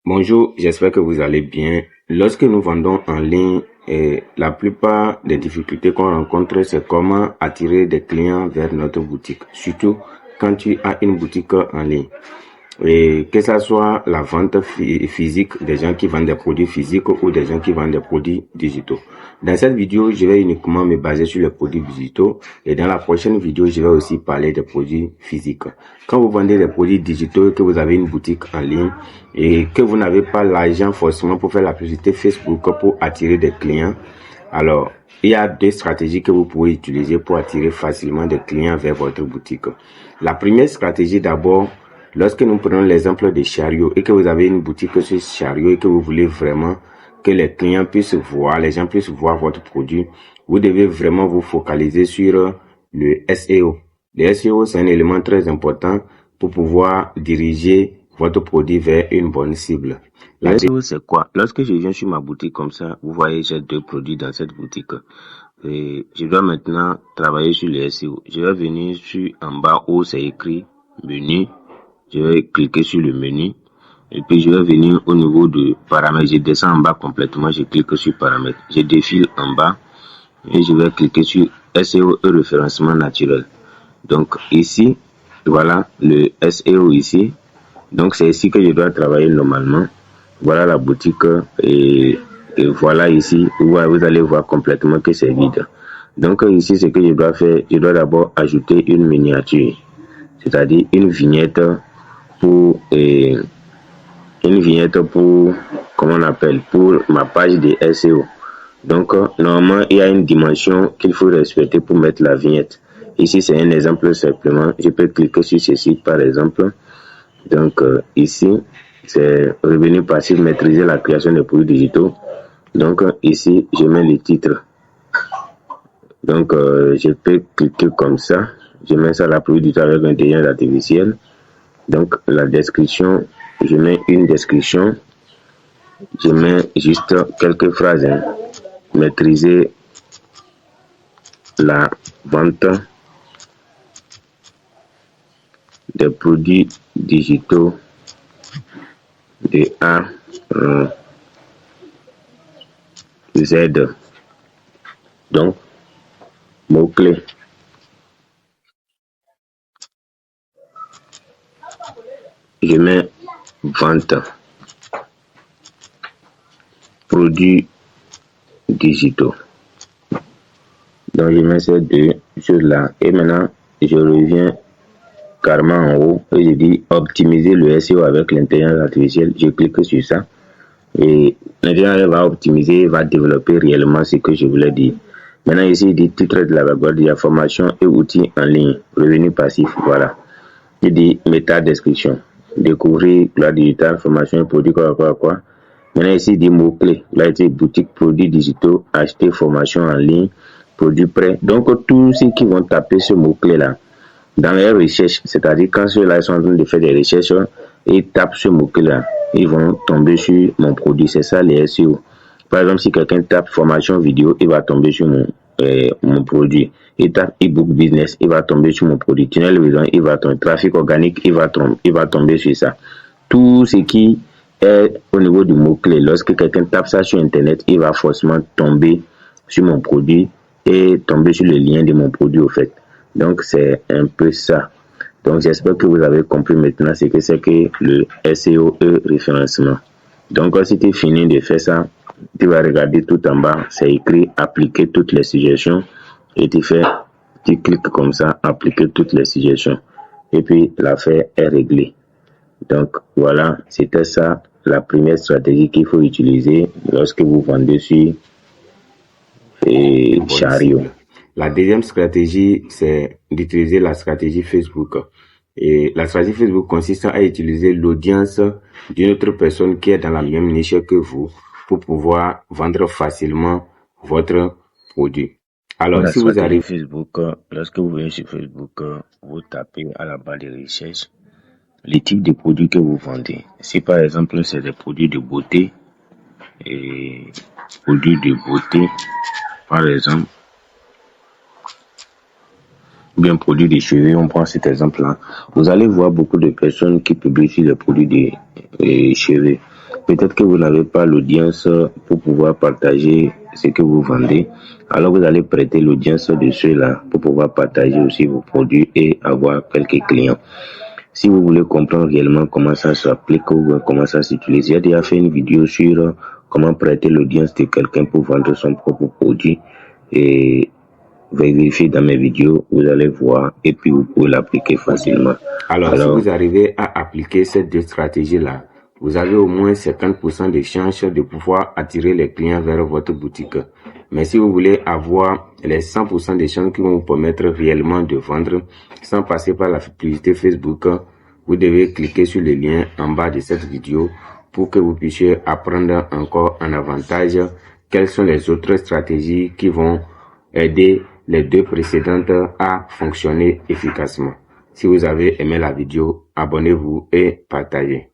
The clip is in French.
Bonjour, j'espère que vous allez bien. Lorsque nous vendons en ligne, la plupart des difficultés qu'on rencontre, c'est comment attirer des clients vers notre boutique, surtout quand tu as une boutique en ligne. Et que ça soit la vente physique, des gens qui vendent des produits physiques ou des gens qui vendent des produits digitaux. Dans cette vidéo, je vais uniquement me baser sur les produits digitaux et dans la prochaine vidéo, je vais aussi parler des produits physiques. Quand vous vendez des produits digitaux et que vous avez une boutique en ligne et que vous n'avez pas l'argent forcément pour faire la publicité Facebook pour attirer des clients, alors il y a deux stratégies que vous pouvez utiliser pour attirer facilement des clients vers votre boutique. La première stratégie d'abord, lorsque nous prenons l'exemple des chariots et que vous avez une boutique sur chariot et que vous voulez vraiment que les clients puissent voir, les gens puissent voir votre produit, vous devez vraiment vous focaliser sur le SEO. Le SEO, c'est un élément très important pour pouvoir diriger votre produit vers une bonne cible. Le SEO, c'est quoi? Lorsque je viens sur ma boutique comme ça, vous voyez, j'ai deux produits dans cette boutique. Et je dois maintenant travailler sur le SEO. Je vais venir sur en bas où c'est écrit menu. Je vais cliquer sur le menu. Et puis je vais venir au niveau de paramètres. Je descends en bas complètement. Je clique sur paramètres. Je défile en bas. Et je vais cliquer sur SEO et référencement naturel. Donc ici, voilà le SEO ici. Donc c'est ici que je dois travailler normalement. Voilà la boutique et voilà ici, vous allez voir complètement que c'est vide. Donc ici, ce que je dois faire, je dois d'abord ajouter une miniature, c'est-à-dire une vignette pour, comment on appelle, pour ma page de SEO. Donc normalement, il y a une dimension qu'il faut respecter pour mettre la vignette. Ici, c'est un exemple simplement. Je peux cliquer sur ceci par exemple. Donc ici, c'est revenu passif, maîtriser la création des produits digitaux. Donc ici, je mets le titre. Donc je peux cliquer comme ça. Je mets ça la produit digitaux avec intelligence artificielle. Donc la description, je mets une description. Je mets juste quelques phrases. Maîtriser la vente des produits digitaux de A Z. Donc, mots-clés. Je mets vente. Produits digitaux. Donc, je mets ces deux choses-là. Et maintenant, je reviens carrément en haut et je dis optimiser le SEO avec l'intelligence artificielle. Je clique sur ça. Et l'intelligence va optimiser, va développer réellement ce que je voulais dire. Maintenant, ici, il dit titre de la vague, il y a formation et outils en ligne, revenu passif, voilà. Il dit méta description, découvrir la digital, formation, produit, quoi. Maintenant, ici, il dit mots-clés. Là, il dit boutique, produits digitaux, acheter, formation en ligne, produits prêts. Donc, tous ceux qui vont taper ce mot-clé-là, dans les recherches, c'est-à-dire quand ceux-là sont en train de faire des recherches et tapent ce mot-clé-là, ils vont tomber sur mon produit. C'est ça les SEO. Par exemple, si quelqu'un tape formation vidéo, il va tomber sur mon produit. Il tape e-book business, il va tomber sur mon produit. Tunnel besoin, il va tomber. Trafic organique, il va tomber sur ça. Tout ce qui est au niveau du mot-clé, lorsque quelqu'un tape ça sur Internet, il va forcément tomber sur mon produit et tomber sur le lien de mon produit au fait. Donc, c'est un peu ça. Donc, j'espère que vous avez compris maintenant ce que c'est que le SEO et référencement. Donc, si tu finis de faire ça, tu vas regarder tout en bas, c'est écrit appliquer toutes les suggestions et tu cliques comme ça, appliquer toutes les suggestions. Et puis, l'affaire est réglée. Donc, voilà, c'était ça la première stratégie qu'il faut utiliser lorsque vous vendez sur chariot. La deuxième stratégie, c'est d'utiliser la stratégie Facebook. Et la stratégie Facebook consiste à utiliser l'audience d'une autre personne qui est dans la même niche que vous pour pouvoir vendre facilement votre produit. Alors, si vous arrivez Facebook, lorsque vous venez sur Facebook, vous tapez à la barre de recherche les types de produits que vous vendez. Si par exemple c'est des produits de beauté, par exemple, bien produits de cheveux, on prend cet exemple-là. Vous allez voir beaucoup de personnes qui publient sur les produits de cheveux. peut-être que vous n'avez pas l'audience pour pouvoir partager ce que vous vendez. Alors vous allez prêter l'audience de ceux-là pour pouvoir partager aussi vos produits et avoir quelques clients. Si vous voulez comprendre réellement comment ça s'applique ou comment ça s'utilise, j'ai déjà fait une vidéo sur comment prêter l'audience de quelqu'un pour vendre son propre produit. Et vérifiez dans mes vidéos, vous allez voir et puis vous pouvez l'appliquer facilement. Alors, si vous arrivez à appliquer ces deux stratégies-là, vous avez au moins 50% de chances de pouvoir attirer les clients vers votre boutique. Mais si vous voulez avoir les 100% de chances qui vont vous permettre réellement de vendre sans passer par la publicité Facebook, vous devez cliquer sur le lien en bas de cette vidéo pour que vous puissiez apprendre encore en avantage quelles sont les autres stratégies qui vont aider les deux précédentes à fonctionner efficacement. Si vous avez aimé la vidéo, abonnez-vous et partagez.